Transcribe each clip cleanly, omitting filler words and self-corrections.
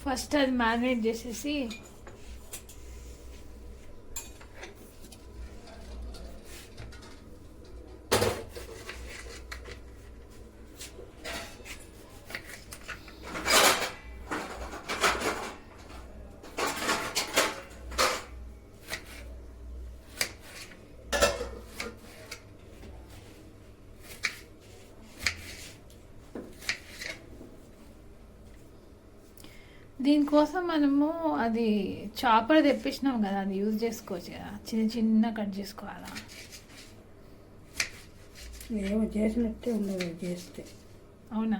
First అది marinate చేసేసి దీనికోసం మనము అది చాపర్ తెప్పించినాం కదా, అది యూజ్ చేసుకోవచ్చు కదా, చిన్న చిన్న కట్ చేసుకోవాలా? ఏమో చేసినట్టే ఉండదు చేస్తే. అవునా?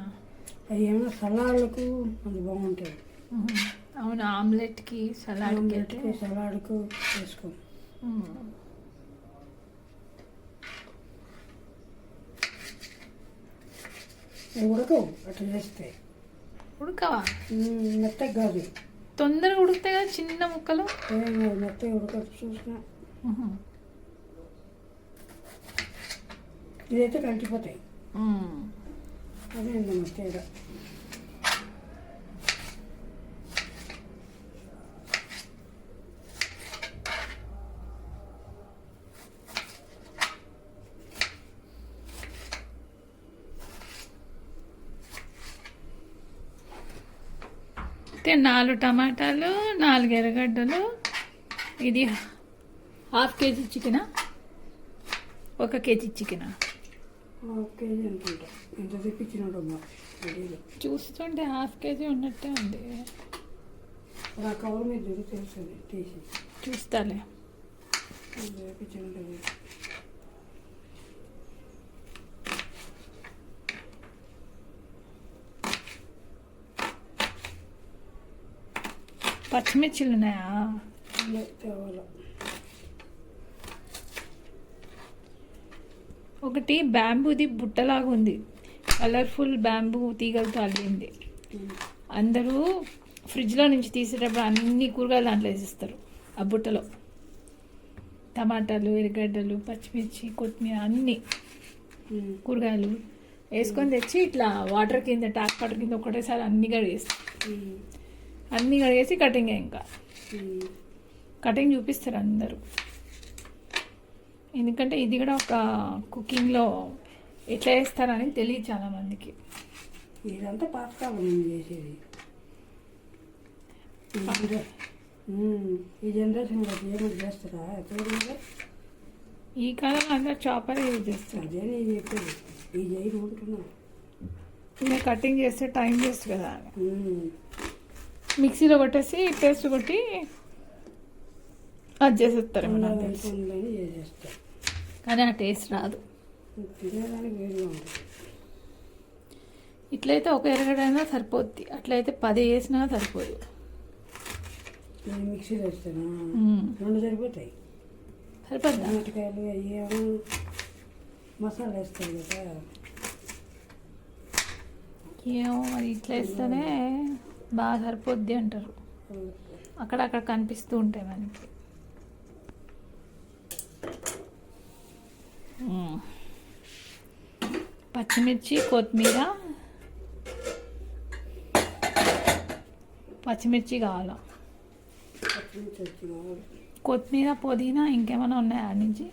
అది ఏమో సలాడ్లకు అది బాగుంటుంది. అవును, ఆమ్లెట్కి సలాడ్కి సలాడ్కు వేసుకో. ఉడకవు అట్లా చేస్తే. ఉడకవా? మెత్తగా కాదు, తొందరగా ఉడుకుతాయి కదా చిన్న ముక్కలు. మెత్తగా ఉడకదు చూసిన. ఇదైతే కలిసిపోతాయి. అదే మెత్తగా. అయితే 4 టమాటాలు, 4 ఎర్రగడ్డలు, ఇది 1/2 కేజీ చికెనా, 1 కేజీ చికెనా? 1/2 కేజీ అనుకుంటా. ఎంత తెప్పించినాడు చూస్తుంటే 1/2 కేజీ ఉన్నట్టే ఉంది. ఆ కవర్ మీద చూడు తెలుస్తుంది, తీసి చూస్తాలే. తెప్పించినట్టు పచ్చిమిర్చిలు ఉన్నాయా? తేవాలి. ఒకటి బ్యాంబూది బుట్టలాగా ఉంది, కలర్ఫుల్ బ్యాంబూ తీగలతో అల్లింది. అందరూ ఫ్రిడ్జ్లో నుంచి తీసేటప్పుడు అన్ని కూరగాయలు దాంట్లో వేసిస్తారు. ఆ బుట్టలో టమాటాలు, ఎర్రగడ్డలు, పచ్చిమిర్చి, కొత్తిమీర అన్ని కూరగాయలు వేసుకొని తెచ్చి ఇట్లా వాటర్ కింద, ట్యాప్ వాటర్ కింద ఒకటేసారి అన్ని కడిగేస్తారు. అన్నీ కడిగేసి కటింగ్, ఇంకా కటింగ్ చూపిస్తారు అందరూ. ఎందుకంటే ఇది కూడా ఒక కుకింగ్లో ఎట్లా వేస్తారని తెలియదు చాలామందికి. ఇదంతా పాతకాలం చేసేది. ఈ జనరేషన్ ఏమైనా చేస్తారా? ఈ కాలంలో అందరూ చాపర్ యూజ్ చేస్తారు. అదే నేను చెప్పేది, ఈ జైలు ఉంటున్నా. ఇలా కటింగ్ చేస్తే టైం వేస్ట్ కదా. మిక్సీలో కొట్టేసి పేస్ట్ కొట్టి అది చేసేస్తారు. కానీ ఆ టేస్ట్ రాదు. తినేదానికి వేరుగా ఉంటుంది. ఇట్లయితే ఒక ఎరగడైనా సరిపోద్ది, అట్లయితే 10 వేసినా సరిపోదు. నేను మిక్సీలో వేస్తాను, 2 సరిపోతాయి. సరిపోద్ది. టమాటకాయలు అయ్యేమో మసాలా వేస్తాను కదా. ఏమో మరి ఇట్లా వేస్తేనే బాగా సరిపోద్ది అంటారు. అక్కడక్కడ కనిపిస్తూ ఉంటాయి మనకి. పచ్చిమిర్చి, కొత్తిమీర, పచ్చిమిర్చి కావాలా, కొత్తిమీర, పుదీనా, ఇంకేమైనా ఉన్నాయా ఆడ నుంచి?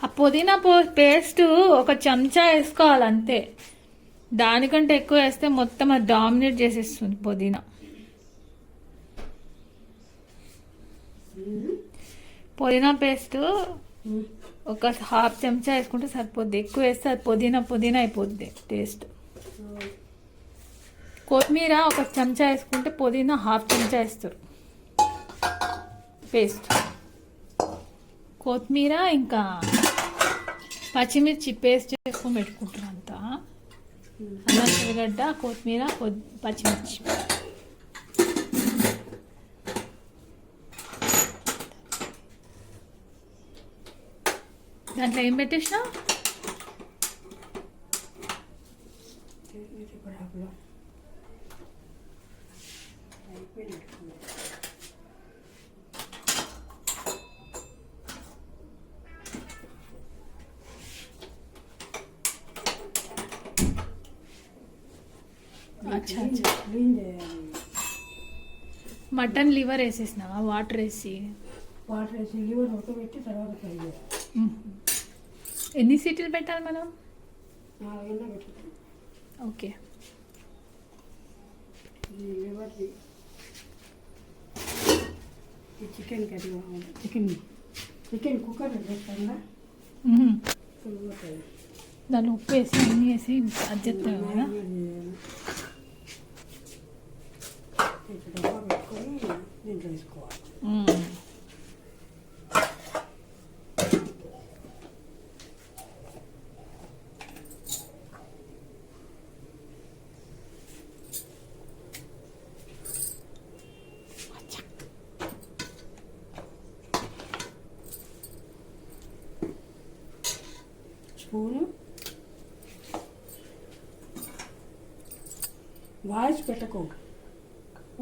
ఆ పుదీనా పేస్ట్ 1 చెంచా వేసుకోవాలి అంతే. దానికంటే ఎక్కువ వేస్తే మొత్తం అది డామినేట్ చేసేస్తుంది పుదీనా. పుదీనా పేస్ట్ 1/2 చెంచా వేసుకుంటే సరిపోద్ది. ఎక్కువ వేస్తే అది పుదీనా అయిపోద్ది టేస్ట్. కొత్తిమీర 1 చెంచా వేసుకుంటే పుదీనా 1/2 చెంచా వేస్తారు పేస్ట్. కొత్తిమీర ఇంకా పచ్చిమిర్చి పేస్ట్ చేసుకొని పెట్టుకుంటారు అంతా. అల్లం, ఎర్రగడ్డ, కొత్తిమీర, పచ్చిమిర్చి. దాంట్లో ఏం పెట్టేసినా? అచ్చా అచ్చా. క్లీన్ చేయాలి. మటన్ లివర్ వేసేసినావా వాటర్ వేసి? వాటర్ వేసి లివర్ ఉడకబెట్టి తర్వాత ఫ్రై చేయాలి. ఎన్ని సీట్లు పెట్టాలి మనం? 4 పెట్టుకుంటాం. ఓకే. ఈ లివర్ది ఈ చికెన్ కర్రీ చికెన్ కుక్కర్ పెట్టంగా దాన్ని ఉప్పు వేసి అన్నీ వేసి అడ్జెత్తాం కదా. డబ్బా పెట్టుకొని దీంట్లో వేసుకోవాలి. స్పూను వాయిస్ పెట్టుకో.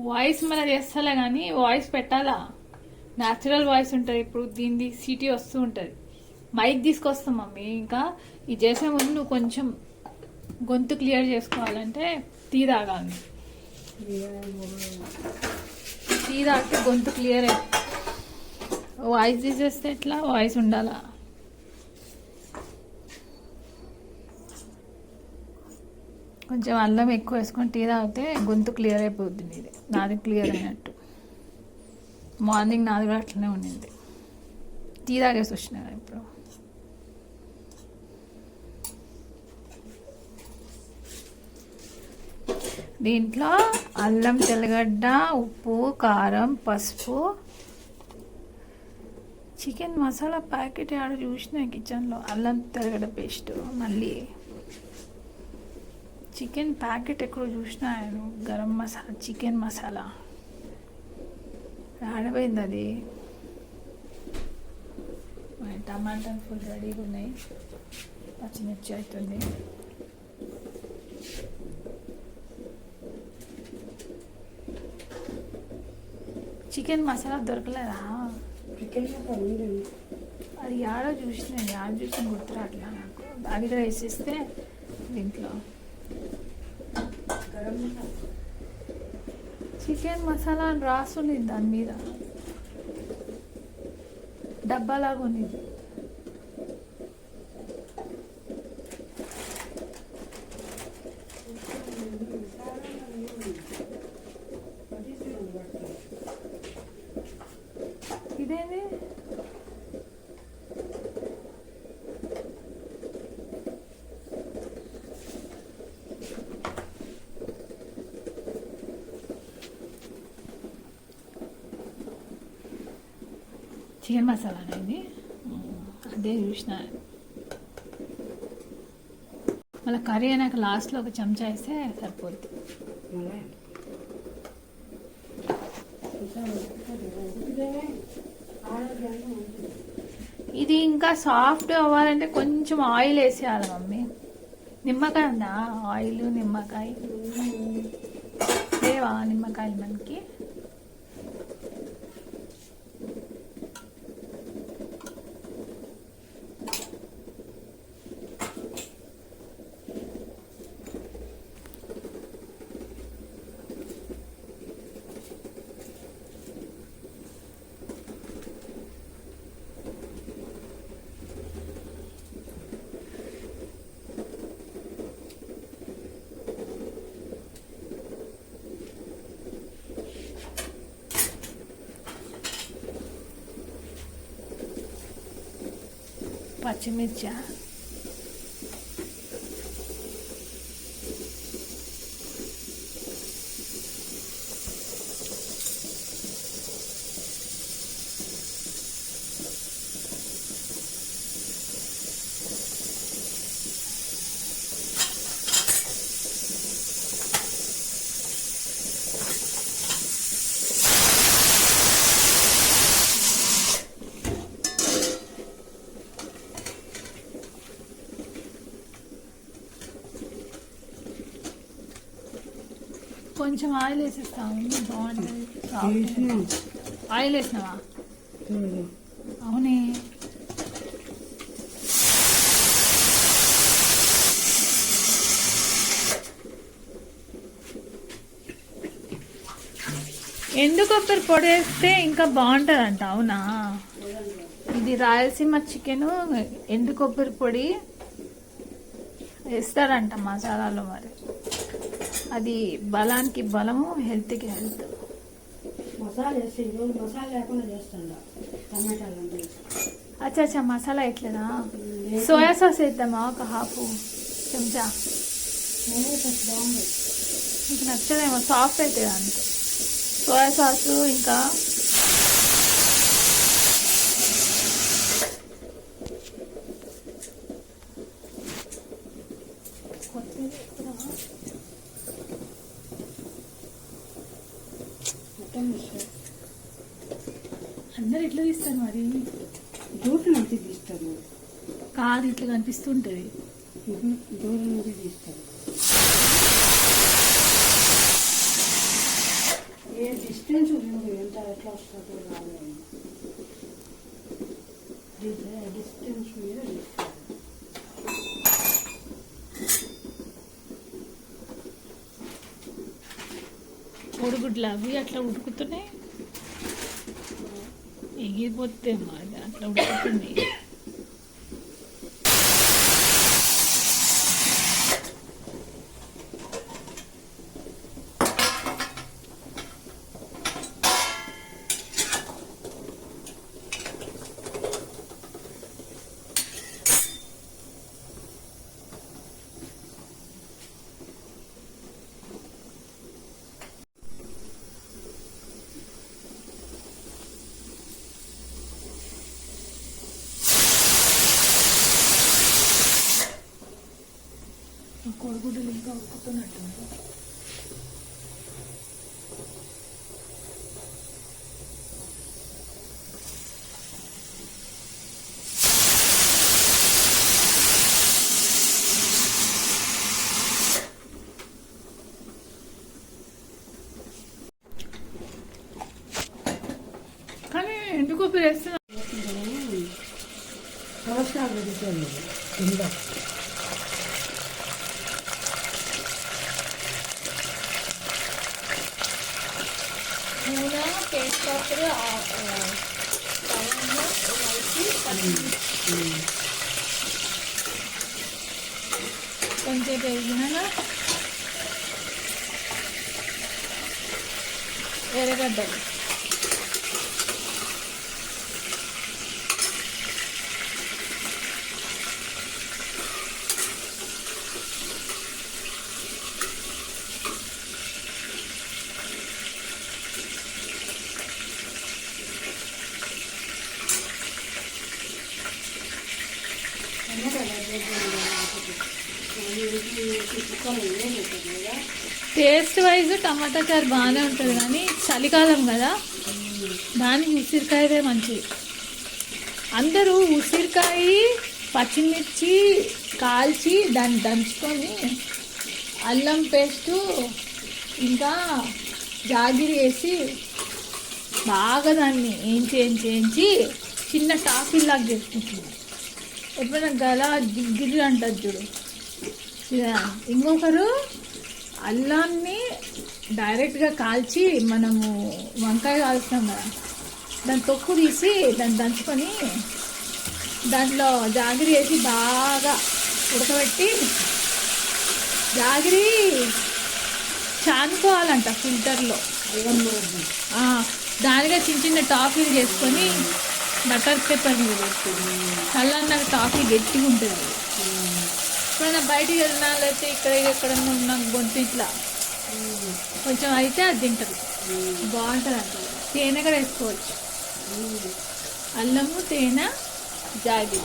వాయిస్ మన చేస్తలే కానీ వాయిస్ పెట్టాలా? న్యాచురల్ వాయిస్ ఉంటుంది. ఇప్పుడు దీనిది సిటీ వస్తూ ఉంటుంది. మైక్ తీసుకొస్తాం మమ్మీ. ఇంకా ఇది చేసే ముందు నువ్వు కొంచెం గొంతు క్లియర్ చేసుకోవాలంటే టీ తాగాలి. టీ తాగితే గొంతు క్లియర్ అయి వాయిస్ తీసేస్తే ఎట్లా? వాయిస్ ఉండాలా? కొంచెం అల్లం ఎక్కువ వేసుకొని టీ తాగితే గొంతు క్లియర్ అయిపోద్ది. నీది నాది క్లియర్ అయినట్టు. మార్నింగ్ నాది కూడా అట్లనే ఉండింది. టీ తాగేసి వచ్చినా ఇప్పుడు. దీంట్లో అల్లం, తెల్లగడ్డ, ఉప్పు, కారం, పసుపు, చికెన్ మసాలా ప్యాకెట్ ఆడ చూసిన కిచెన్లో. అల్లం తెల్లగడ్డ పేస్ట్, మళ్ళీ చికెన్ ప్యాకెట్ ఎక్కడో చూసినా నేను. గరం మసాలా, చికెన్ మసాలా ఆడపోయింది అది. టమాటా ఫుల్ రెడీగా ఉన్నాయి. పచ్చిమిర్చి అవుతుంది. చికెన్ మసాలా దొరకలేదా? చికెన్ మసాలా అది ఆడో చూసిన గుర్తురాట్లా నాకు. అది కూడా వేసేస్తే దీంట్లో గరం మసాలా చికెన్ మసాలా అని రాసుంది దాని మీద. డబ్బాలాగా ఉంది. ఇదేంది? చికెన్ మసాలా అనేది అదే చూసిన. మళ్ళీ కర్రీ అయినాక లాస్ట్లో ఒక చెంచా వేస్తే సరిపోద్ది. ఇది ఇంకా సాఫ్ట్ అవ్వాలంటే కొంచెం ఆయిల్ వేసేయాలి మమ్మీ. నిమ్మకాయ ఉందా? ఆయిల్, నిమ్మకాయ లేవా? నిమ్మకాయలు మనకి పచ్చిమిర్చి. కొంచెం ఆయిల్ వేసేస్తాము, బాగుంటుంది. ఆయిల్ వేసినావా? అవునే. ఎండు కొబ్బరి పొడి వేస్తే ఇంకా బాగుంటుందంట. అవునా? ఇది రాయలసీమ చికెన్ ఎండు కొబ్బరి పొడి వేస్తారంట మసాలాలో. మరి అది బలానికి బలము, హెల్త్కి హెల్త్. మసాలా వేసి ఈరోజు మసాలా లేకుండా చేస్తాను. టమాటాలు అచ్చా అచ్చా, మసాలా ఎట్లేదా? సోయా సాస్ వేద్దామా ఒక హాఫ్ చెంచా? బాగుంది. మీకు నచ్చదేమో, సాఫ్ట్ అవుతుంది అంతే. సోయా సాసు ఇంకా అందరు ఇట్లా తీస్తారు మరి. దూరం నుంచి తీస్తారు. కాదు, ఇట్లా కనిపిస్తుంటది. దూరం నుంచి తీస్తారు. ఏ డిస్టెన్స్ ఎంత ఎట్లా వస్తుందో రాలేదు. డిస్టెన్స్ మీద తీస్తారు. కోడిగుడ్లు అవి అట్లా ఉడుకుతున్నాయి, ఎగిరిపోతే మరి అట్లా ఉడుకుతుంది. కోడిగుడ్డలు ఇంకా ఉడుకుతున్నట్టు. కానీ ఎందుకు వేస్తున్నా కింద నూనె, టేస్ట్పౌడర్, కొంచెం వేగినాక ఎర్రగడ్డలు, టేస్ట్ వైజ్ టమాటా చారు బాగానే ఉంటుంది. కానీ చలికాలం కదా, దానికి ఉసిరికాయదే మంచిది. అందరూ ఉసిరికాయ, పచ్చిమిర్చి కాల్చి దాన్ని దంచుకొని అల్లం పేస్టు ఇంకా జాగిరి వేసి బాగా దాన్ని ఏంచి చిన్న టాఫీలాగా చేసుకుంటున్నాం. ఎప్పుడైనా గల గిరి అంటారు చూడు. ఇంకొకరు అల్లాన్ని డైరెక్ట్గా కాల్చి, మనము వంకాయ కాల్చుతాం కదా, దాని తొక్కు తీసి దాన్ని దంచుకొని దాంట్లో జాగిరి వేసి బాగా ఉడకబెట్టి, జాగిరి చానుకోవాలంట ఫిల్టర్లో. దానిగా చిన్న చిన్న టాఫీలు చేసుకొని బటర్ పేపర్ మీద పెట్టుకుంది. చల్లన్నాక టాఫీ గట్టిగా ఉంటుంది. ఎప్పుడైనా బయటికి వెళ్ళినా లేకపోతే ఇక్కడ ఎక్కడన్నా ఉన్న గొంతు ఇట్లా కొంచెం అయితే అది తింటారు, బాగుంటుంది అంట. తేనె కూడా వేసుకోవచ్చు, అల్లము, తేనె, జాగిరి.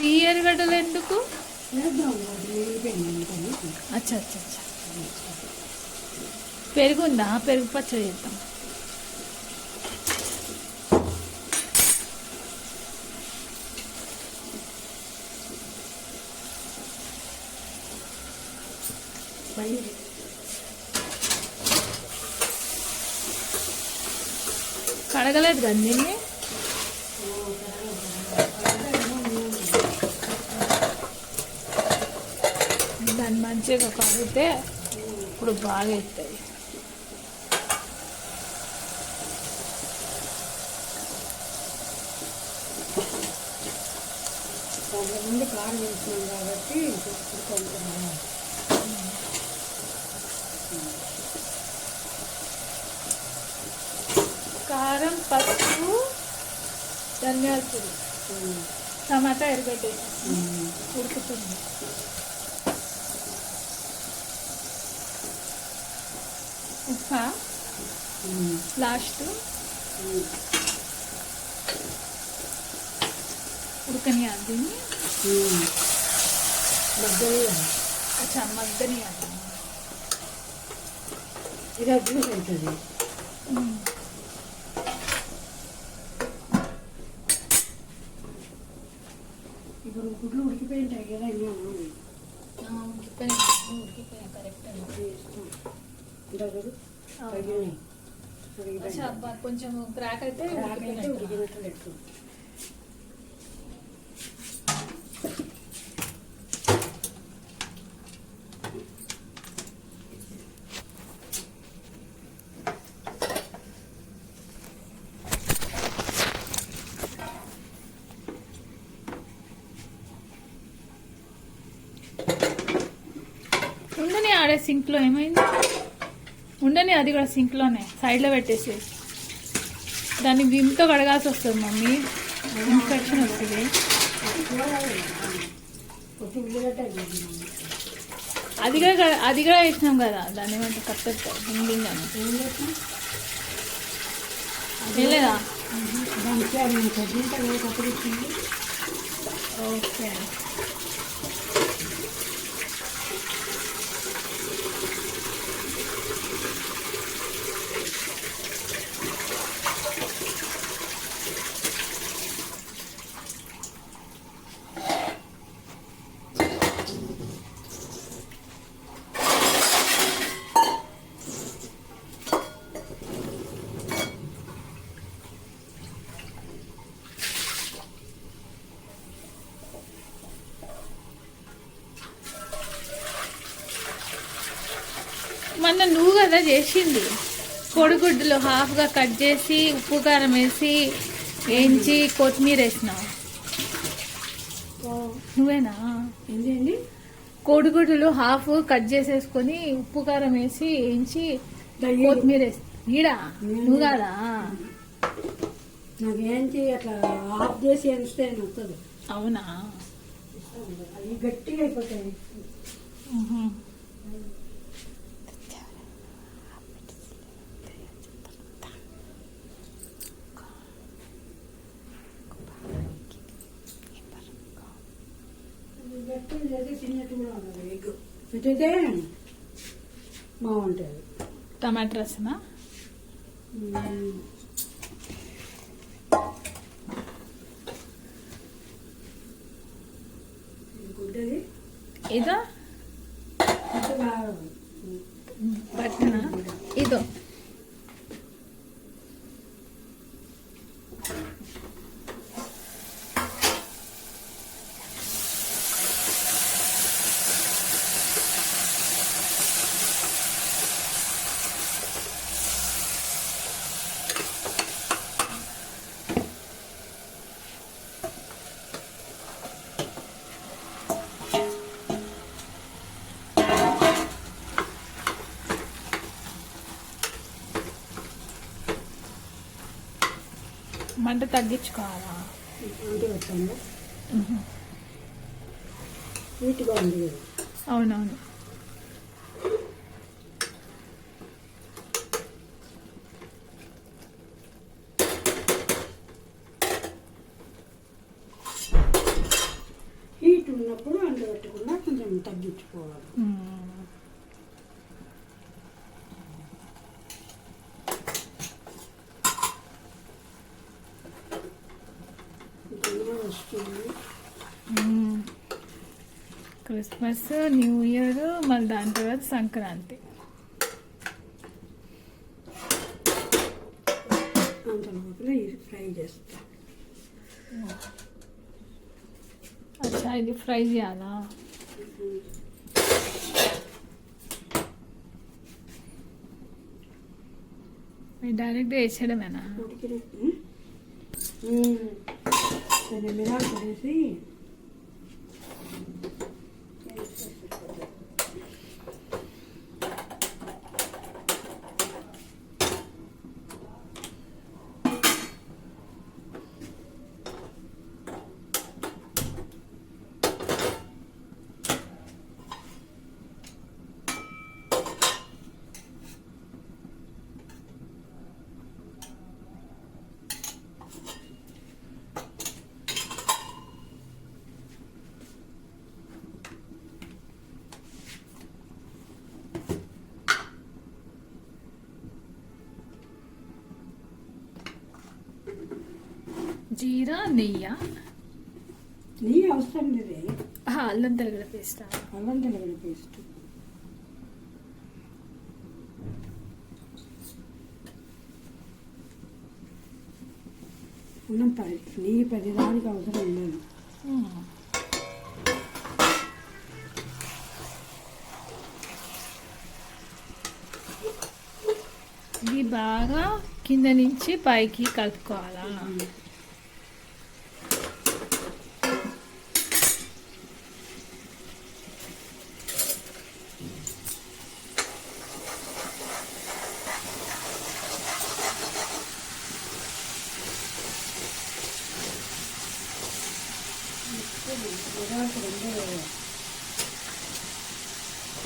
ఈ ఎర్రగడ్డలు ఎందుకు? అచ్చా అచ్చా అచ్చా. పెరుగు ఉందా? పెరుగు పచ్చడి చేద్దాం. పైన కడగలేదు కదా దీన్ని. దాన్ని మంచిగా కడిగితే ఇప్పుడు బాగా అవుతుంది. కొంతమంది కారం వేసినాం కాబట్టి ఇప్పుడు కొంచెం కారం, పసుపు, ధనియాల పొడి, టమాటా ఎరగడ్డేసి ఉడుకుతుంది. ఉప్పు లాస్ట్ ఉడకని దీన్ని అచ్చా మగ్గని ఇది జ్యూస్ అవుతుంది. ఇప్పుడు గుడ్లు ఉడికిపోయింటాయి కదా, ఉడికిపోయాయి కరెక్ట్. కొంచెం క్రాక్ అయితే ఉడికినట్టు లెక్క. ఉండని ఆడే సింక్లో ఏమైంది? ఉండని అది కూడా సింక్లోనే సైడ్లో పెట్టేసి దాన్ని విమ్తో కడగాల్సి వస్తుంది మమ్మీ, ఇన్ఫెక్షన్ వస్తుంది. అది కూడా వేసినాం కదా, దాన్ని ఏమంటే కట్టెతో హింగింగ్ అని లేదా? ఓకే మొన్న నువ్వు కదా చేసింది, కోడిగుడ్డులో హాఫ్గా కట్ చేసి ఉప్పు కారం వేసి వేయించి కొత్తిమీర వేసినావు. నువ్వేనా? ఏంటండి? కోడిగుడ్డులు హాఫ్ కట్ చేసేసుకొని ఉప్పు కారం వేసి వేయించి కొత్తిమీర వేసి ఈడా నువ్వు కాదా? నాకేంటి అట్లా ఆఫ్ చేసి వేస్తే నచ్చదు. అవునా? అవి గట్టిగా అయిపోతాయి. గట్టిగా చేసి తిన్నట్టు కూడా ఉండదు. ఎగ్ పెట్టితే బాగుంటుంది. టమాటా రసమా? గుడ్డది ఇదో పట్టణ ఇదో మంట తగ్గించుకోవాలా? అంటే వచ్చాను నీట్గా ఉంది కదా. అవునవును. హీట్ ఉన్నప్పుడు అందులో పెట్టకుండా కొంచెం తగ్గించుకోవాలి. క్రిస్మస్, న్యూ ఇయర్, మళ్ళీ దాని తర్వాత సంక్రాంతి. అంత లోపల ఇది ఫ్రై చేస్తా. అచ్చా, ఇది ఫ్రై చేయాలా? మీరు డైరెక్ట్గా వేసేయడమేనా? కొన్ని మిరాలు పడేసి జీరా, నెయ్యి అవసరం లేదే. అల్లం తెల్లగడ్డ పేస్ట్. అల్లం తెల్లగడ్డ పేస్ట్. అన్నం 10 దానికి అవసరం లేదు. ఇది బాగా కింద నుంచి పైకి కలుపుకోవాలా?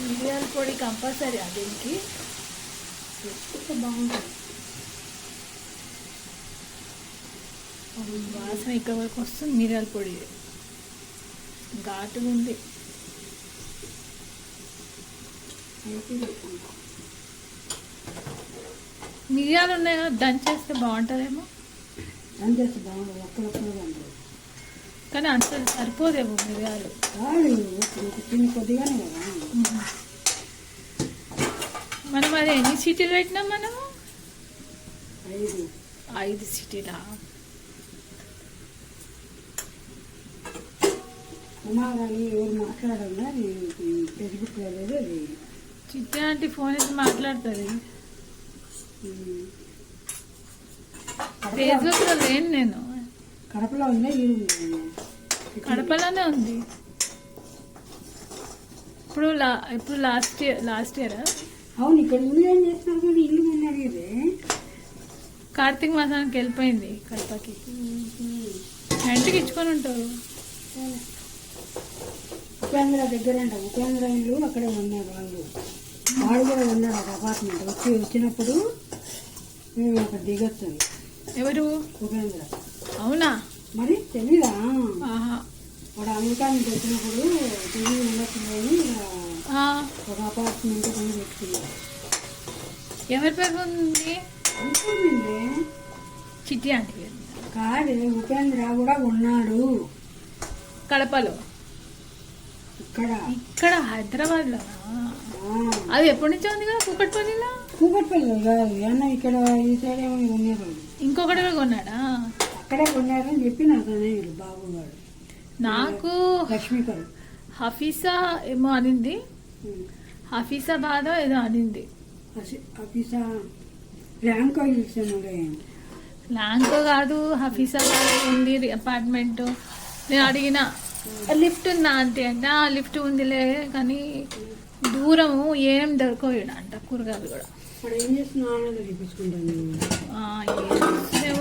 మిరియాల పొడి కంపల్సరీ దీనికి. బాగుంటుంది. వాసన ఇక్కడ వరకు వస్తుంది. మిరియాల పొడి ఘాటుగా ఉంది. మిరియాలు ఉన్నాయి కదా, దంచేస్తే బాగుంటుందేమో. దంచేస్తే బాగుంటుంది, ఒక్కడొక్కడే బాగుంటుంది. కానీ అంత సరిపోదేమో మిరియాలు. కొద్దిగానే కదా. మనం అది ఎన్ని సీటీలు పెట్టినాం మనము? 5 సీటీలా? ఉమాగాని ఎవరు మాట్లాడాలా? ఫేస్బుక్లో లేదు. అది చిట్టి ఆంటీ ఫోన్ వేసి మాట్లాడుతుంది. ఫేస్బుక్లో లేను నేను. కడపలో ఉందా? కడపలోనే ఉంది. ఇప్పుడు లాస్ట్ ఇయర్. అవును, ఇక్కడ ఉంది. ఏం చేస్తున్నారు కదా, ఇల్లు ఉన్నది ఇదే. కార్తీక మాసానికి వెళ్ళిపోయింది కడపకి. ఇంటికి ఇచ్చుకొని ఉంటారు. ఉపేంద్ర దగ్గర అంట. ఉపేంద్ర ఇల్లు అక్కడే ఉన్నారు వాళ్ళు. వాడు కూడా ఉన్నాడు ఒక అపార్ట్మెంట్. వచ్చినప్పుడు మేము అక్కడ దిగొచ్చు. ఎవరు? ఉపేంద్ర. అవునా? మరి తెలీదా? ఆహా. వాడు అమెరికా నుంచి వచ్చినప్పుడు తెలివి ఉండట్లేదు. ఒక అపార్ట్మెంట్ కొని పెట్టుకున్నారు. ఎవరి పేరు ఉంది? అనుకుంది చిట్టి ఆంటీ పేరు కాదు. ఉపేంద్ర కూడా ఉన్నాడు కడపలో. ఇక్కడ హైదరాబాద్ లో. అది ఎప్పటి నుంచో ఉంది కదా కూకట్పల్లిలో. కూకట్పల్లి కాదు అన్న, ఇక్కడ ఈ సైడ్ ఏమో ఉన్నారు. ఇంకొకటి కొన్నాడా? అక్కడే కొన్నారని చెప్పి నాకు వీళ్ళు బాబు వాడు. నాకు లక్ష్మీకర్ హఫీసా ఏమో అనింది. హఫీసాబాద్ ఏదో అనింది. హఫీసా ల్యాంకో ఇచ్చాను. ల్యాంకో కాదు, హఫీసాబాద్ ఉంది అపార్ట్మెంట్. నేను అడిగిన లిఫ్ట్ ఉందా అంతే అంటే లిఫ్ట్ ఉందిలే కానీ దూరము ఏం దొరకవు అంట. కూరగాయలు కూడా ఏం చేస్తున్నా చూపించుకుంటాను.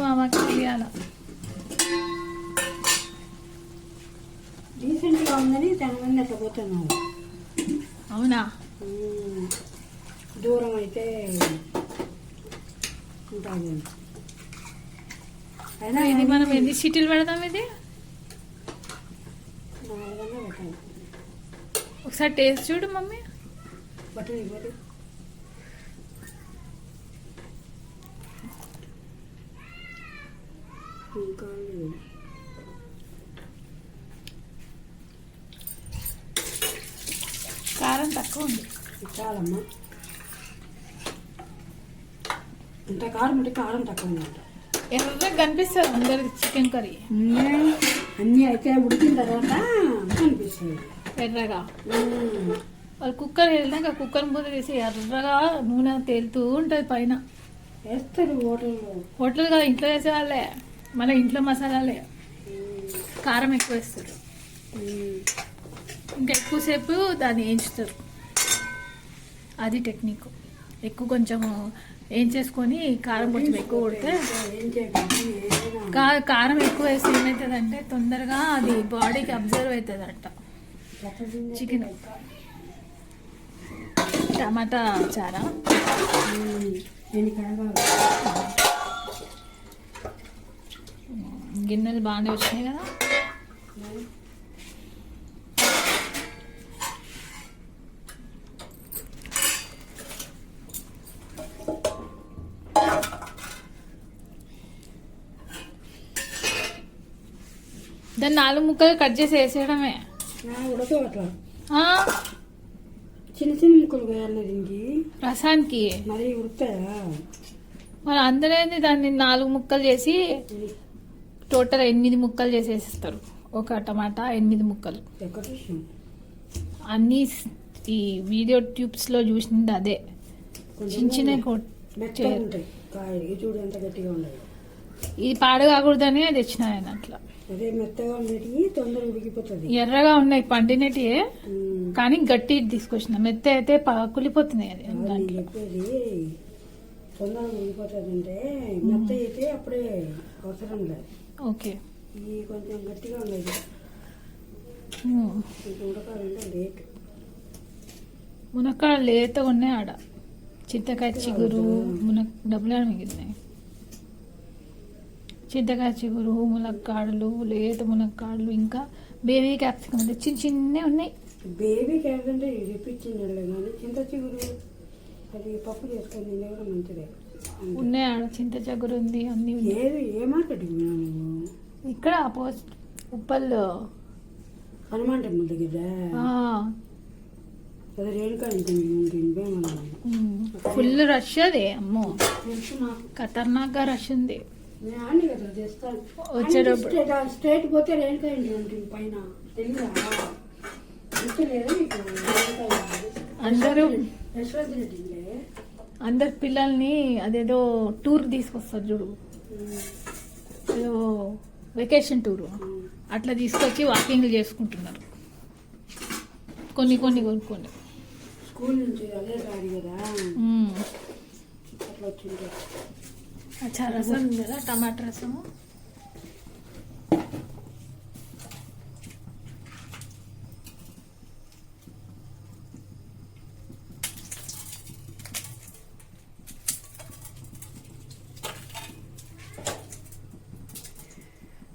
ఆమెకు తెలియాల. రీసెంట్గా ఉందని చాలా మంది అట్లా పోతున్నారు. అవునా? దూరం అయితే ఉంటుంది. అయినా ఇది మనం ఎన్ని సిటీలు పెడదాం? ఇది 4 పెట్టాలి. ఒకసారి టేస్ట్ చూడు మమ్మీ. బటర్ ఇవ్వదు. ఇంకా కారం తక్కువ ఉంది. చాలమ్మా. ఇంత కారం అంటే కారం తక్కువ ఉందంట. ఎర్రగా కనిపిస్తుంది అందరికి చికెన్ కర్రీ. అన్నీ అయితే ఉడికిన తర్వాత కనిపిస్తుంది ఎర్రగా. వాళ్ళు కుక్కర్ వెళ్ళినాక కుక్కర్ మూత తీసి ఎర్రగా నూనె తేలుతూ ఉంటుంది పైన. వేస్తారు హోటల్లో. హోటల్ కదా, ఇంట్లో వేసే వాళ్ళే, మన ఇంట్లో మసాలాలే. కారం ఎక్కువ వేస్తారు, ఇంకా ఎక్కువసేపు దాన్ని వేయించుతారు. అది టెక్నిక్. ఎక్కువ కొంచెం వేయించేసుకొని కారం కొంచెం ఎక్కువ కొడితే, కారం ఎక్కువ వేస్తే ఏమవుతుందంటే తొందరగా అది బాడీకి అబ్జర్వ్ అవుతుంది అంట. చికెన్ టమాటా చారా గిన్నెలు బాగానే వచ్చినాయి కదా. దాన్ని 4 ముక్కలు కట్ చేసి వేసేయడమే. ఉడకవట్లా, చిన్న చిన్న ముక్కలు వేయాలి దీనికి రసానికి. మరి ఉడుకుతాయా? మరి అందరేంది దాన్ని 4 ముక్కలు చేసి టోటల్ 8 ముక్కలు చేసేస్తారు. ఒక టమాటా 8 ముక్కలు. అన్నీ ఈ వీడియో ట్యూబ్స్లో చూసింది అదే. చిన్న చిన్న చూడు ఎంత గట్టిగా ఉన్నాయి. ఇది పాడు కాకూడదని తెచ్చిన ఆయన అట్లా. అదే మెత్తగా ఉండేటివి తొందరగా ఉడికిపోతుంది. ఎర్రగా ఉన్నాయి పండినటివే, కానీ గట్టి తీసుకొచ్చిన. మెత్త అయితే కులిపోతున్నాయి. అది చెప్పేది తొందరగా ఉడికిపోతుంది అంటే మెత్త అయితే అప్పుడే అవసరం లేదు. ఓకే, ఇవి కొంచెం గట్టిగా ఉండేది. ఉడకాలంటే లేట్. మునక్కాడ లేతగా ఉన్నాయి ఆడ. చింతకాయ చిగురు డబ్బులు మిగిలినాయి. చింతకాయ చిగురు, మునక్కాడలు, లేత మునక్కాడలు, ఇంకా బేబీ క్యాప్సికమ్ అంటే చిన్న చిన్నవి ఉన్నాయి. బేబీ క్యాప్సికమ్ అంటే తెప్పించింది కానీ చింత చిగురు అది పప్పు చేసుకొని తింటే కూడా మంచిదే. ఉన్నాయి ఆడ. చింత చిగురు ఉంది, అన్ని ఏది ఏ మార్కెట్కి ఇక్కడ ఉప్పల్లో హనుమాన్ టెంపుల్ దగ్గర. అదే రేణుకా ఫుల్ రష్ అది. అమ్మో, ఖతర్నాక్గా రష్ ఉంది. వచ్చేటప్పుడు స్ట్రైట్ పోతే రేణుకా ఇంటి ఉంటుంది పైన. అందరు పిల్లల్ని అదేదో టూర్ తీసుకొస్తారు చూడు, ఏదో వెకేషన్ టూర్ అట్లా తీసుకొచ్చి వాకింగ్లు చేసుకుంటున్నారు. కొన్ని కొనుక్కొని స్కూల్ నుంచి అదే రాదు కదా. అట్లా వచ్చింది. అచ్చా, రసం ఉంది కదా, టమాటా రసము.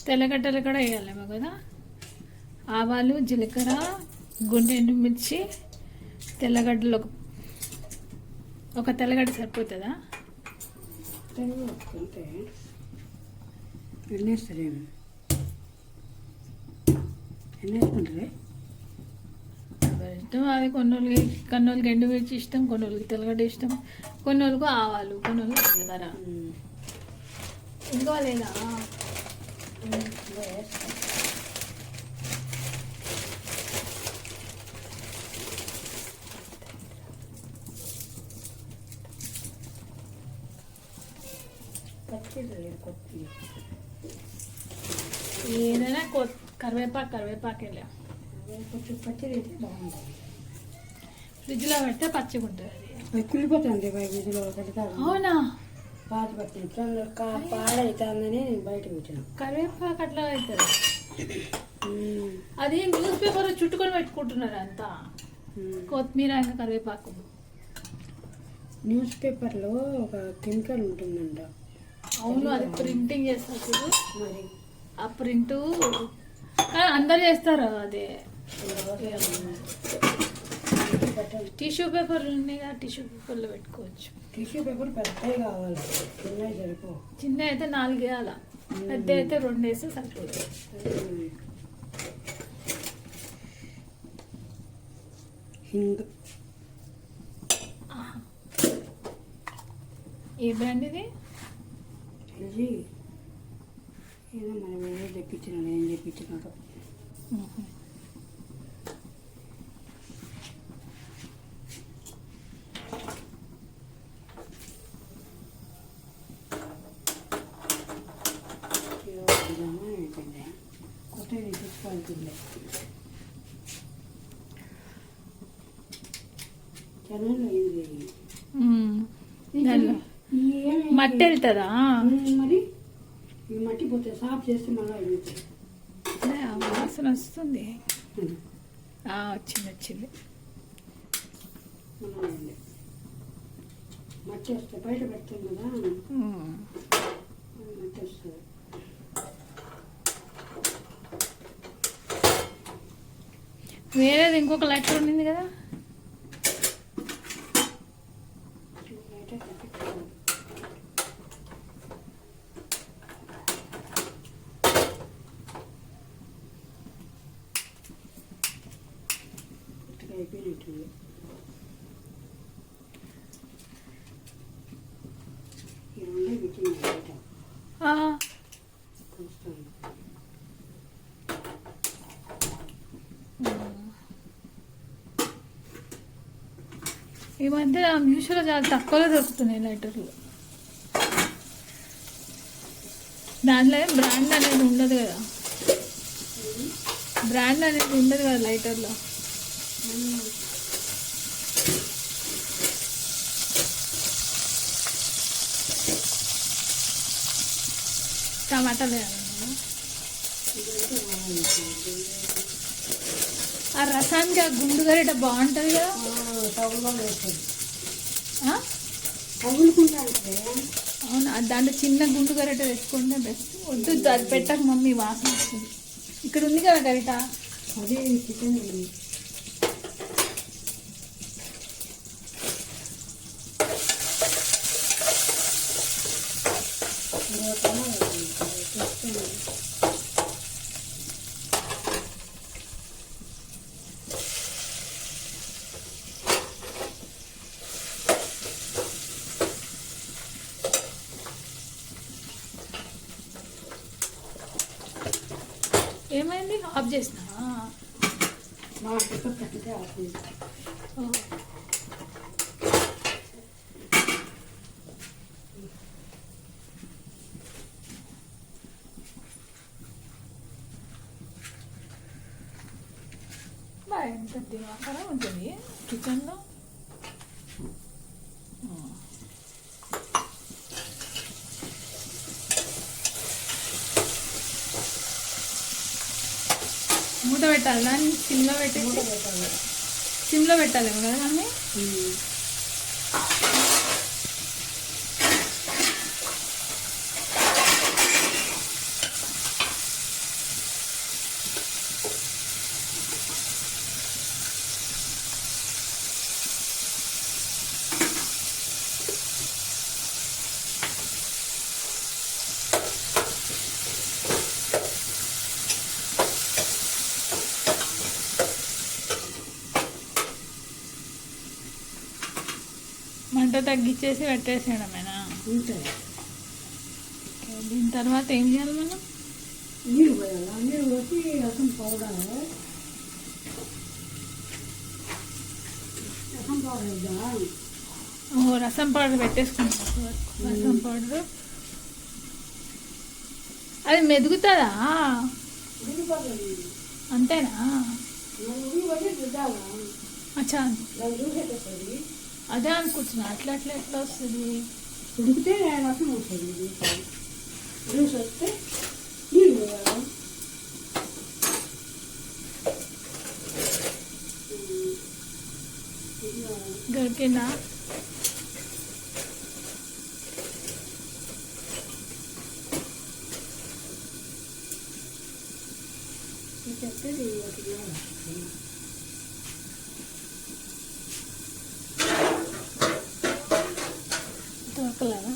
తెల్లగడ్డలు కూడా వేయాలేమో కదా. ఆవాలు, జీలకర్ర, గుండె ఎండుమిర్చి, తెల్లగడ్డలు. ఒక తెల్లగడ్డ సరిపోతుందా? అంటే ఎన్నేస్తారేమో. ఎన్నేసుకుంటారే ఇష్టం. అది కొన్నోళ్ళకి ఎండుమిర్చి ఇష్టం, కొన్నోళ్ళకి తెల్లగడ్డ ఇష్టం, కొన్నోళ్ళకు ఆవాలు, కొన్నోళ్ళకి జీలకర్ర. ఇంకో లేదా ఏదైనా కరివేపాకు వెళ్ళా. కొంచెం పచ్చిది అయితే బాగుంటుంది. ఫ్రిడ్జ్లో పెడితే పచ్చిగా ఉంటుంది. అది కుళ్ళిపోతుంది ఫ్రిడ్జ్లో పెడతారు. అవునా? పాత పట్టి పాడైతుందని బయటకు వచ్చాను. కరివేపాకు అట్లా అవుతుంది. అది న్యూస్ పేపర్ చుట్టుకొని పెట్టుకుంటున్నారు అంతా. కొత్తిమీర ఇంకా కరివేపాకు. న్యూస్ పేపర్లో ఒక కెమికల్ ఉంటుందంట. అవును, అది ప్రింటింగ్ చేస్తారు చూడు. మరి ఆ ప్రింట్ అందరు చేస్తారు. అదే టిష్యూ పేపర్లు ఉన్నాయి కదా, టిష్యూ పేపర్లో పెట్టుకోవచ్చు. టిష్యూ పేపర్ పెద్దవి కావాలి, చిన్నవి సరిపో. చిన్న అయితే 4 వేయాల, పెద్ద అయితే 2 వేస్తే సరిపోతుంది. హింగ్ ఏ బ్రాండ్ ఇది? ఎల్జీ ఏదో మరి వేరే తెప్పించినాడు, ఏం తెప్పించినాడు. కొత్త తెచ్చుకోవాల్సిందే. ఛానల్లో ఏంది దానిలో మట్టి వెళ్తుందా? మరి ఈ మట్టి పోతే సాఫ్ చేస్తే మళ్ళీ వెళ్తాయి. అదే ఆ వాసన వస్తుంది. వచ్చింది వచ్చింది. మట్టి వస్తే బయట పెడతాం కదా, మట్టి వస్తుంది. వేరేది ఇంకొక లైటర్ ఉండింది కదా, అయిపోయినట్టుంది. ఈ రెండే పెట్టింది బయట కలుస్తాను. ఈ మధ్య మ్యూషోలో చాలా తక్కువలో దొరుకుతున్నాయి లైటర్లు. దాంట్లో బ్రాండ్ అనేది ఉండదు కదా, బ్రాండ్ అనేది ఉండదు కదా లైటర్లో. టమాటాలు వేయాలన్నా ఆ రసానికి ఆ గుండు గరిట బాగుంటుంది కదా. అవును, దాంట్లో చిన్న గుండు గరిట తెచ్చుకుంటే బెస్ట్. వద్దు అది పెట్టక మమ్మీ, వాసన వస్తుంది. ఇక్కడ ఉంది కదా గరిట, అదే చికెన్ ఏమైంది? ఆఫ్ చేసినా మా పెట్టితే ఆఫ్. ఎంత దిమాకర ఉంటుంది కిచెన్లో. మూత పెట్టాలి, దాన్ని సిమ్లో పెట్టి సిమ్లో పెట్టాలేమో కదా మమ్మీ. మంట తగ్గించేసి పెట్టేసేయడమేనా? ఉంటుంది. దీని తర్వాత ఏం చేయాలి మనం? నీళ్ళు పోయాలా, నీళ్ళు పోసి రసం పౌడర్, రసం పౌడర్ వేద్దా. ఓహో, రసం పౌడర్ పెట్టేసుకుంటాం. రసం పౌడర్ అది మెదుగుతుందా? అంతేనా? అచ్చా, అదే అనుకుంటున్నా. అట్లా అట్లా ఎట్లా వస్తుంది? ఉడికితే రసం వస్తుంది. జ్యూస్ వస్తే నీళ్ళు పోయాలి. దొరికిందా? చెప్తే దొరకలేదా?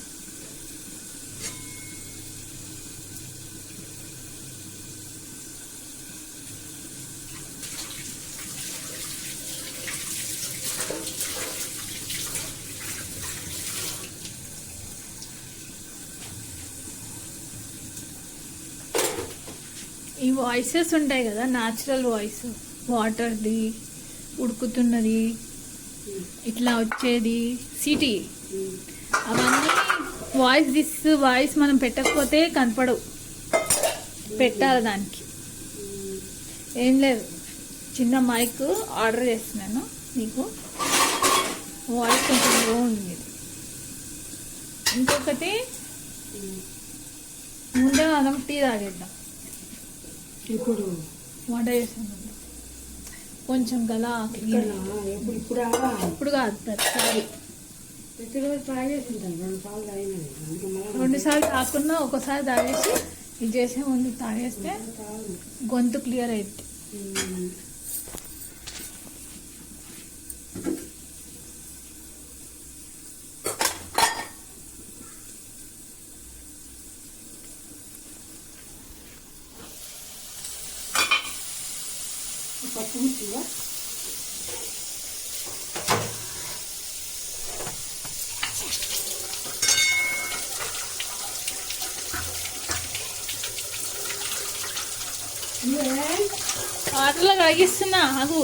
ఈ వాయిసెస్ ఉంటాయి కదా, న్యాచురల్ వాయిస్, వాటర్ది, ఉడుకుతున్నది, ఇట్లా వచ్చేది, సిటీ, అవన్నీ వాయిస్ మనం పెట్టకపోతే కనపడవు. పెట్టాలి దానికి. ఏం లేదు, చిన్న మైక్ ఆర్డర్ చేస్తున్నాను నీకు. వాయిస్ కొంచెం లో ఉంది ఇది. ఇంకొకటి, ముందే మనం టీ తాగేద్దాం. ఇప్పుడు వంట చేసాను కొంచెం గల ఇప్పుడు కాదు, ప్రతిసారి ప్రతిరోజు తాగేసింటాను. 2 సార్లు తాగినాను. 2 సార్లు తాగకుండా ఒకసారి తాగేసి ఇది చేసే ముందు తాగేస్తే గొంతు క్లియర్ అయింది. పచ్చిమిర్చిగా వాటర్లో కడిగిస్తున్నా, ఆగు.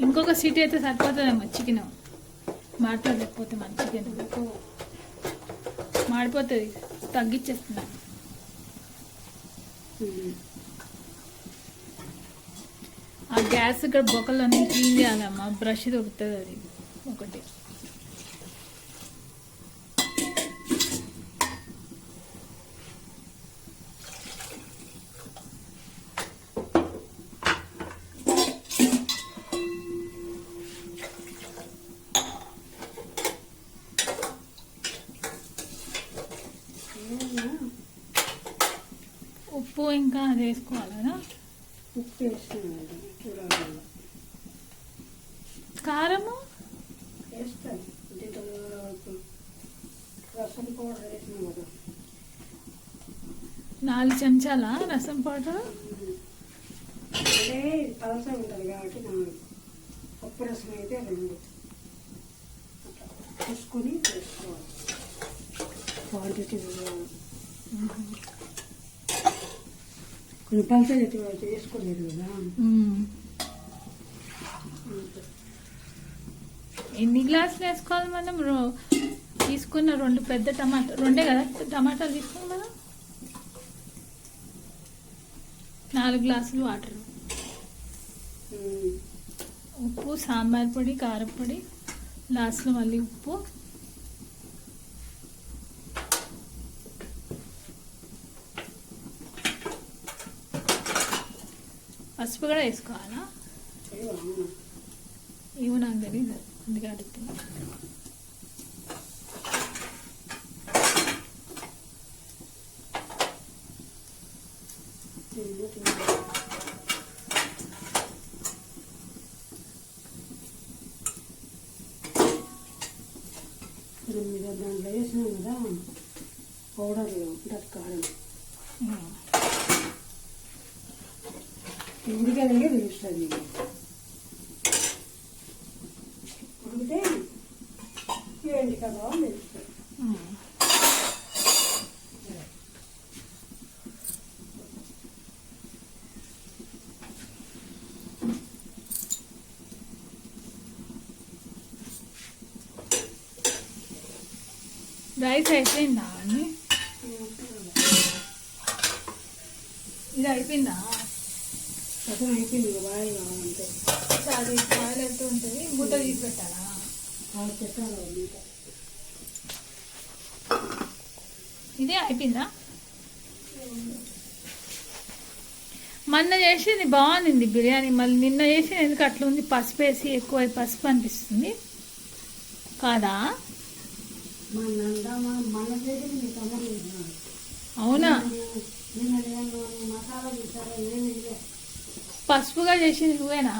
ఇంకొక సీటీ అయితే సరిపోతుందేమో చికెన్ మాట్లాడలేకపోతే. మన చికెన్ మాడిపోతుంది, తగ్గించేస్తున్నాను. ఆ గ్యాస్ ఇక్కడ బొక్కలన్నీ క్లీన్ చేయాలమ్మా, బ్రష్ దొరుకుతుంది అది ఒకటి. ఉప్పు ఇంకా అది వేసుకోవాలి కదా. ఉప్పు వేస్తున్నాను, చూడాలి. కారము వేస్తాను. రసం పౌడర్ వేసినాం కదా, 4 చెంచాల రసం పౌడర్. అంటే పలస ఉంటుంది కాబట్టి 4, పప్పు రసం అయితే 2 చూసుకొని వేసుకోవాలి. క్వాంటిటీ కొన్ని పలస అయితే వేసుకోలేదు కదా. ఎన్ని గ్లాసులు వేసుకోవాలి మనం? తీసుకున్న 2 పెద్ద టమాటా, 2 కదా టమాటాలు తీసుకున్నాం మనం. 4 గ్లాసులు వాటర్, ఉప్పు, సాంబార్ పొడి, కారపొడి, లాస్ట్లో మళ్ళీ ఉప్పు. పసుపు కూడా వేసుకోవాలా? ఏమో నాకు తెలియదు, అందుకే అడుగుతున్నా. దాంట్లో వేసినాం కదా పౌడర్ కారం, ఉడికేదంటే తెలుస్తుంది. ఉడికితే ఏంటి కదా తెలుస్తుంది. రైస్ అయిపోయిందా అండి? ఇది అయిపోయిందా? రసం అయిపోయింది, బాగా కావాలంటే అది బాయిల్ అవుతూ ఉంటుంది. మూత తీసి పెట్టాలా? పెట్టాలి. ఇదే అయిపోయిందా? మొన్న చేసింది బాగుంది బిర్యానీ, మళ్ళీ నిన్న చేసింది ఎందుకు అట్లా ఉంది? పసుపు వేసి ఎక్కువ పసుపు అనిపిస్తుంది కాదా? అవునా? పసుపుగా చేసింది నువ్వేనా?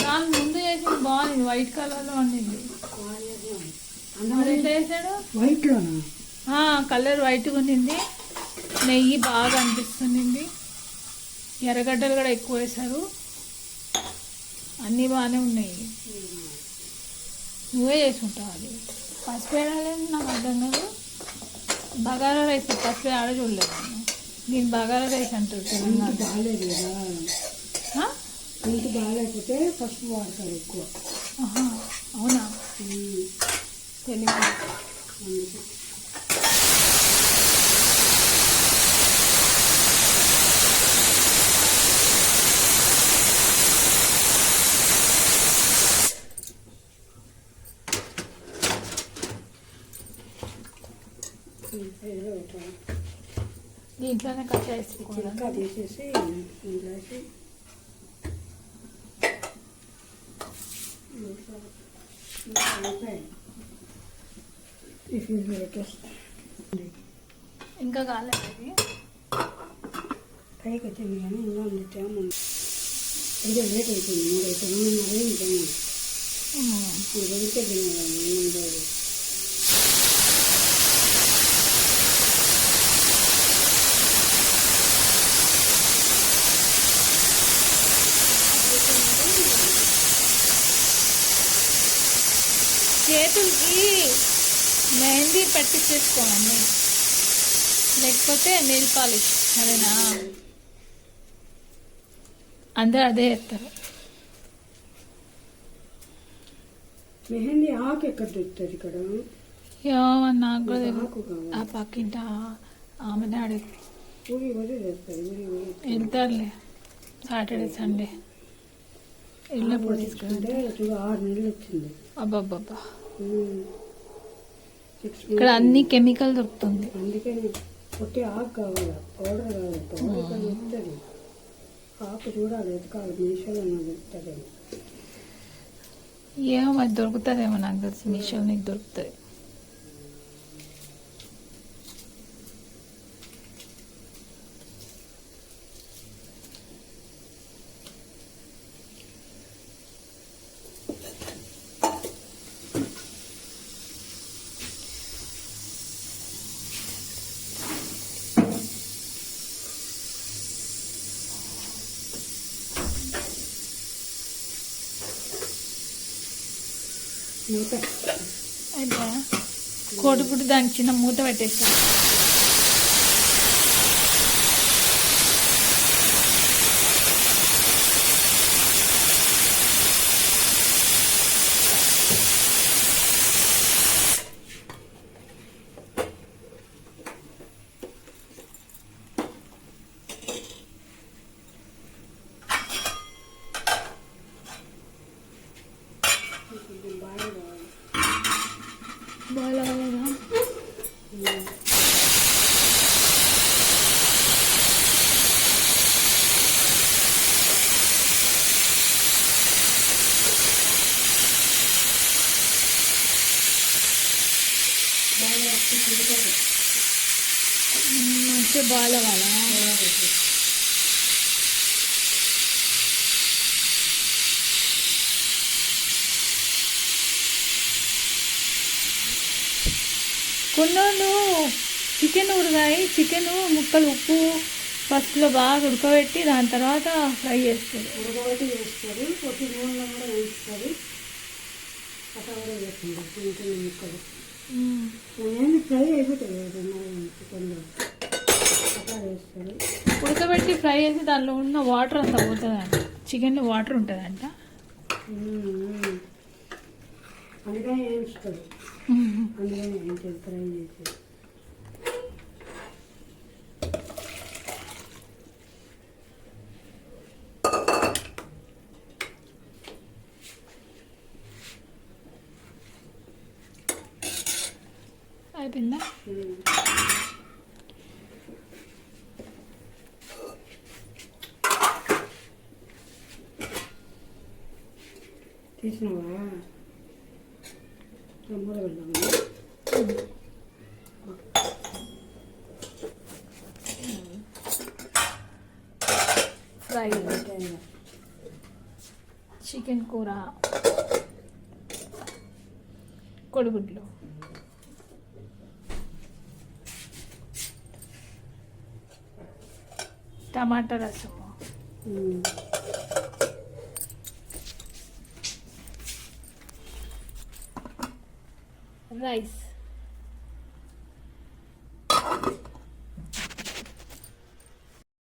దాని ముందు చేసింది బాగుంది, వైట్ కలర్ లో ఉండింది. వైట్ లో కలర్ వైట్గా ఉండింది. నెయ్యి బాగా అనిపిస్తుంది. ఎర్రగడ్డలు కూడా ఎక్కువ వేశారు. అన్నీ బాగానే ఉన్నాయి. నువ్వే చేసుకుంటావు అది. పసుపు వేయలేదు, నాకు అర్థం కాదు. బగారా రైస్ పసుపు ఆడ చూడలేదు. నేను బగారా రైస్ అంటారు తెలంగాణ. బాగాలేదు కదా, ఇంటి బాగాలేకపోతే పసుపు వాడతారు ఎక్కువ. అవునా? తెలియదు. అందుకే దీంట్లోనే కట్ చేసి చిలక తీసేసి ఇంట్లో వేసి ఇంకా కాలేదు. ఇది పైకి వచ్చింది కానీ ఇంకా ఉంది టైం ఉంది. ఇదే లేట్ అయిపోయింది. 3:30 ఇంకా వెళ్తే తినేది. చేతులకి మెహందీ పెట్టించేసుకోండి, లేకపోతే నెయిల్ పాలిష్. సరేనా? అందరూ అదే చేస్తారు. మెహందీ ఆకు ఎక్కడ దొరుకుతుంది ఇక్కడ? నాకు కూడా ఆకు కావాలి. ఆ పక్కింట ఆమె డాడీ ఊరి వదిలి చేస్తారు. వెళ్తారులే సాటర్డే సండే వెళ్ళినప్పుడు తీసుకుంటే. 6 నెలలు వచ్చింది. అబ్బాబ్బా, ఇక్కడ అన్ని కెమికల్ దొరుకుతుంది. అందుకని పొట్టి ఆకు కావాలా, పౌడర్ కావాలి. పౌడర్ కానీ వస్తుంది. ఆకు చూడాలి, ఎతకాలి. మీషోలో దొరుకుతుంది. ఏమో మరి దొరుకుతుందేమో, నాకు తెలిసి మీషోలో నీకు దొరుకుతుంది. అయితే కోడిగుడ్డు దానికి చిన్న మూత పెట్టేస్తాను. బాగా మంచిగా బాగా వాళ్ళ కొన్నోళ్ళు చికెన్ ఉడకాయి, చికెన్ ముక్కలు ఉప్పు ఫస్ట్లో బాగా ఉడకబెట్టి దాని తర్వాత ఫ్రై చేస్తారు. ఉడకబెట్టి చేస్తారు, కొద్ది నూనెలో కూడా వేస్తారు. అట్లా కూడా చేస్తుంది చిన్న చిన్న ముక్కలు. ఏంటి ఫ్రై అయిపోతుంది చికెన్లో, అట్లా వేస్తారు. ఉడకబెట్టి ఫ్రై చేసి దానిలో ఉన్న వాటర్ అంతా పోతుందంట. చికెన్లో వాటర్ ఉంటుందంట. అందుకని వేస్తారు. అందుకని వేయించేది, ఫ్రై చేసేది. అయిపోయిందా? తీసినావా? మూల వెళ్దామా? ఫ్రై చికెన్ కూర, కోడిగుడ్లు. టమాటా రసము, రైస్.